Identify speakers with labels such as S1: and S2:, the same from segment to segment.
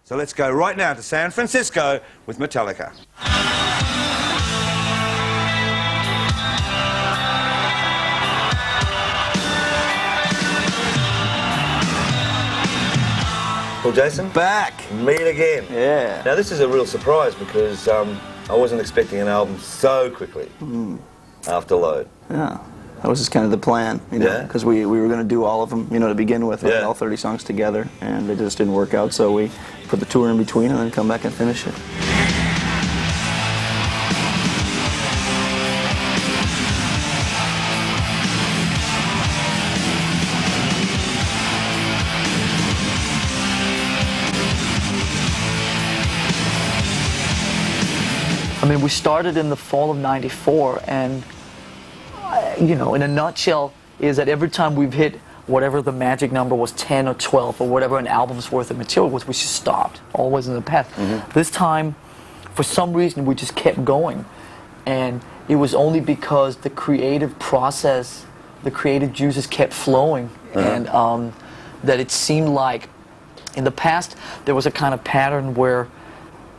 S1: So let's go right now to San Francisco with Metallica. Well, Jason,
S2: Back!
S1: meet again.
S2: Yeah.
S1: Now, this is a real surprise because I wasn't expecting an album so quickly after Load.
S2: Yeah. That was just kind of the plan, you know, because we were going to do all of them, you know, to begin with, all 30 songs together, and it just didn't work out, so we put the tour in between and then come back and finish it. I mean, we started in the fall of '94, and, you know, in a nutshell, is that every time we've hit whatever the magic number was, 10 or 12, or whatever an album's worth of material was, we just stopped, always in the past. This time, for some reason, we just kept going, and it was only because the creative process, the creative juices kept flowing, and that it seemed like, in the past, there was a kind of pattern where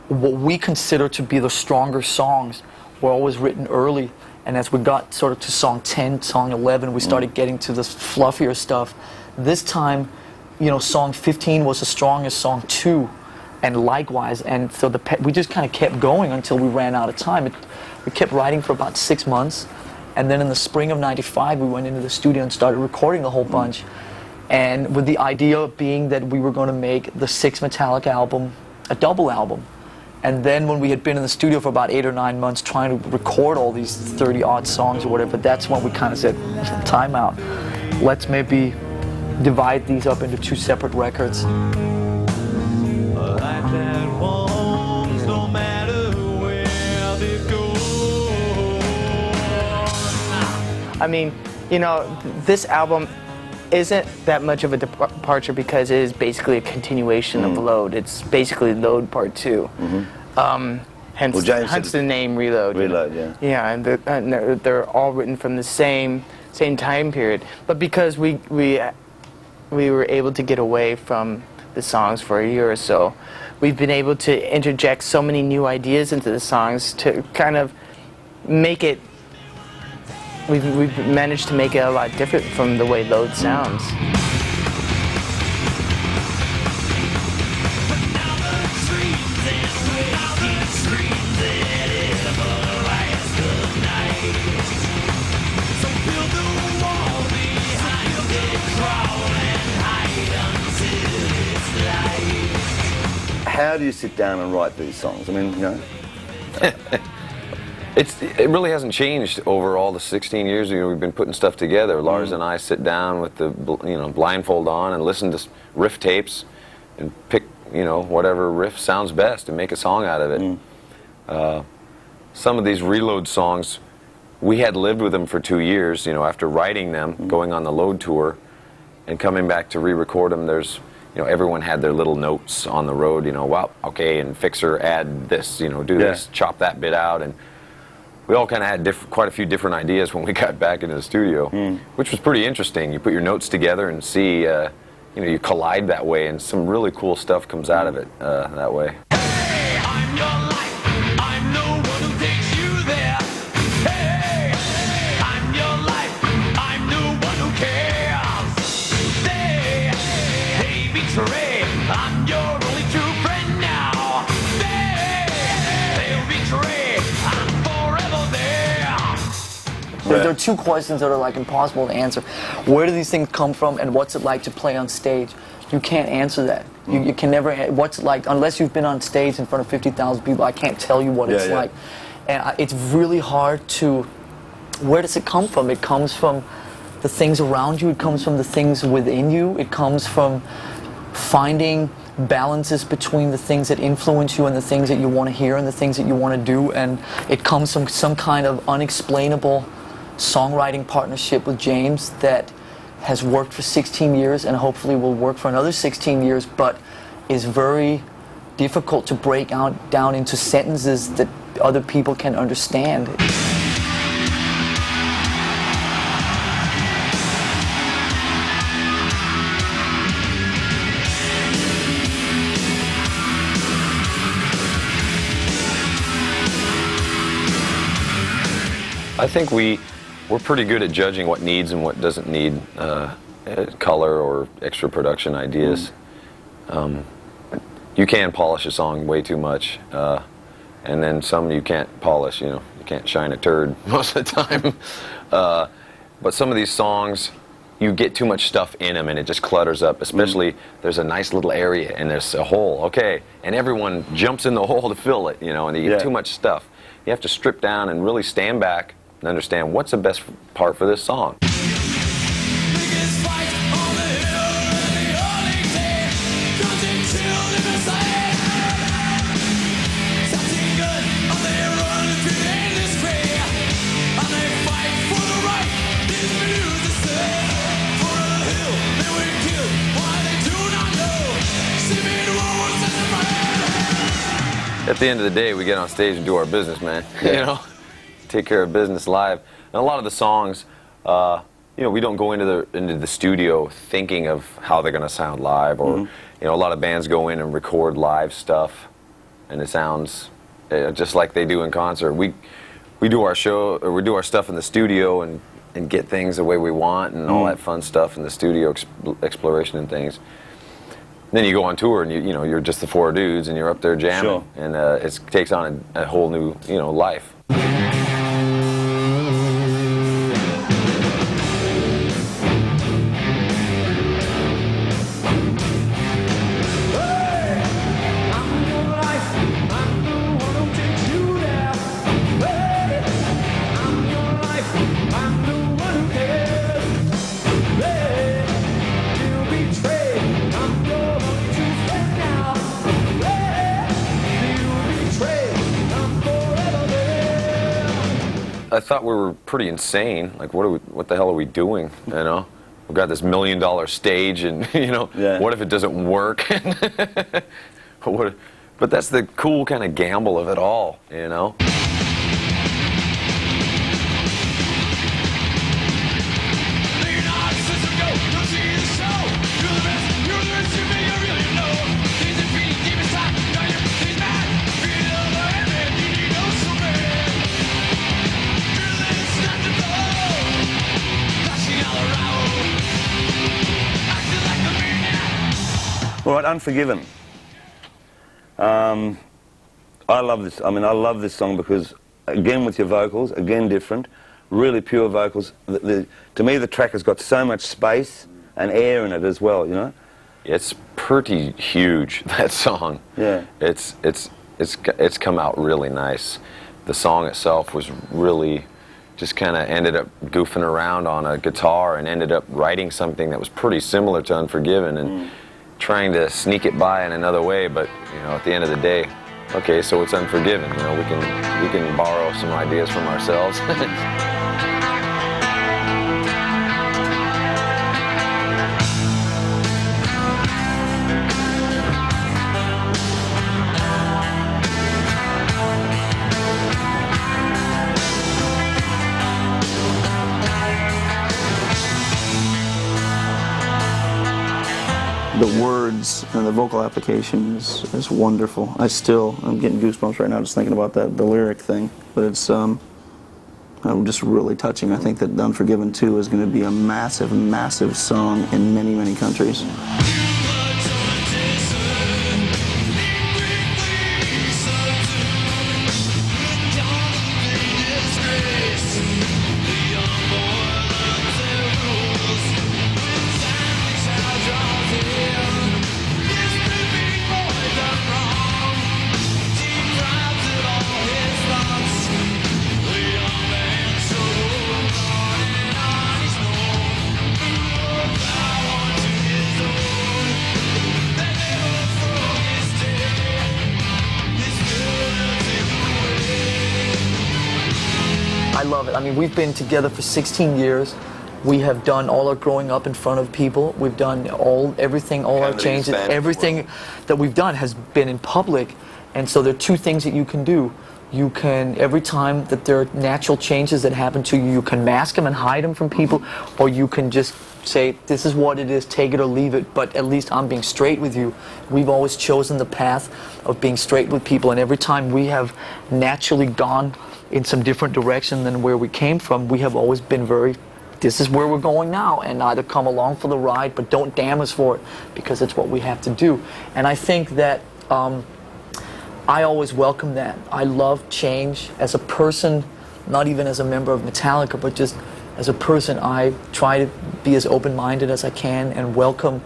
S2: what we consider to be the stronger songs were always written early, and as we got sort of to song 10, song 11, we started getting to this fluffier stuff. This time, you know, song 15 was the strongest song too, and likewise, and so we just kind of kept going until we ran out of time. We kept writing for about 6 months, and then in the spring of '95 we went into the studio and started recording a whole bunch, and with the idea being that we were going to make the 6th Metallica album a double album. And then when we had been in the studio for about 8 or 9 months trying to record all these 30-odd songs or whatever, that's when we kind of said, time out. Let's maybe divide these up into 2 separate records.
S3: I mean, you know, this album isn't that much of a departure because it is basically a continuation of Load. It's basically Load Part 2. Hence the name Reload.
S1: Reload, yeah.
S3: Yeah, and they're all written from the same time period. But because we were able to get away from the songs for a year or so, we've been able to interject so many new ideas into the songs to kind of make it. We've managed to make it a lot different from the way Load sounds.
S1: How do you sit down and write these songs? I mean, you know.
S4: It really hasn't changed over all the 16 years we've been putting stuff together. Lars and I sit down with the blindfold on and listen to riff tapes and pick whatever riff sounds best and make a song out of it. Some of these Reload songs, we had lived with them for 2 years. After writing them, going on the Load tour, and coming back to re-record them. There's everyone had their little notes on the road. Well, okay, and fixer, add this. Do this, chop that bit out, and we all kind of had quite a few different ideas when we got back into the studio, which was pretty interesting. You put your notes together and see, you collide that way, and some really cool stuff comes out of it that way.
S5: Hey, I'm your life. I'm no one who takes you there. Hey, I'm your life. I'm no one who cares. Hey, betray. I'm your only true friend now. They'll betray.
S2: There are 2 questions that are like impossible to answer. Where do these things come from, and what's it like to play on stage? You can't answer that. You can never. What's it like unless you've been on stage in front of 50,000 people? I can't tell you what it's like, and it's really hard to. Where does it come from? It comes from the things around you. It comes from the things within you. It comes from finding balances between the things that influence you and the things that you want to hear and the things that you want to do, and it comes from some kind of unexplainable songwriting partnership with James that has worked for 16 years and hopefully will work for another 16 years, but is very difficult to break down into sentences that other people can understand.
S4: I think we're pretty good at judging what needs and what doesn't need color or extra production ideas. You can polish a song way too much, and then some you can't polish. You can't shine a turd most of the time. But some of these songs, you get too much stuff in them and it just clutters up. Especially there's a nice little area and there's a hole. Okay, and everyone jumps in the hole to fill it. And you get too much stuff. You have to strip down and really stand back and understand what's the best part for this song.
S5: Biggest fight on the hill in the early day. Doesn't chill in the sand. Something good, and they run through the industry. And they fight for the right. This music says for a hill they were killed. Why they do not know. Civil war was in my head.
S4: At the end of the day, we get on stage and do our business, man. Take care of business live. And a lot of the songs, we don't go into the studio thinking of how they're going to sound live, or a lot of bands go in and record live stuff, and it sounds just like they do in concert. We do our show, or we do our stuff in the studio and get things the way we want and all that fun stuff in the studio exploration and things. Then you go on tour and you're just the four dudes and you're up there jamming, and it takes on a whole new life. I thought we were pretty insane. Like, what the hell are we doing? We've got this $1 million stage, and what if it doesn't work? But that's the cool kind of gamble of it all,
S1: All right, Unforgiven. I love this. I love this song because, again, with your vocals, again, different, really pure vocals. To me, the track has got so much space and air in it as well,
S4: It's pretty huge, that song.
S1: Yeah.
S4: It's come out really nice. The song itself was really just kind of ended up goofing around on a guitar and ended up writing something that was pretty similar to Unforgiven and trying to sneak it by in another way, but at the end of the day, okay, so it's Unforgiven. We can borrow some ideas from ourselves.
S6: The words and the vocal application is wonderful. I'm getting goosebumps right now just thinking about the lyric thing. But it's just really touching. I think that Unforgiven 2 is going to be a massive, massive song in many, many countries.
S2: I love it. We've been together for 16 years. We have done all our growing up in front of people. We've done everything, all our changes, everything that we've done has been in public. And so there are two things that you can do. You can, every time that there are natural changes that happen to you, you can mask them and hide them from people, or you can just say, this is what it is, take it or leave it, but at least I'm being straight with you. We've always chosen the path of being straight with people, and every time we have naturally gone in some different direction than where we came from, we have always been very, this is where we're going now, and either come along for the ride, but don't damn us for it, because it's what we have to do. And I think that I always welcome that. I love change. As a person, not even as a member of Metallica, but just as a person, I try to be as open-minded as I can and welcome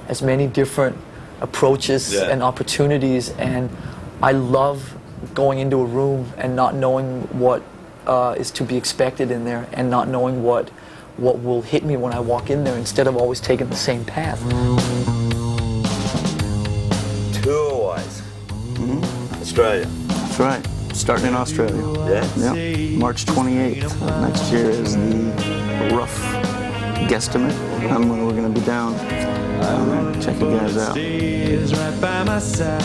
S2: as many different approaches and opportunities. And I love going into a room and not knowing what is to be expected in there, and not knowing what will hit me when I walk in there, instead of always taking the same path.
S1: Tour-wise, Australia.
S6: That's right. Starting in Australia.
S1: Yeah.
S6: Yeah. March 28th of next year is the rough guesstimate on when we're going to be down. Check you guys out.
S5: Is right by my side.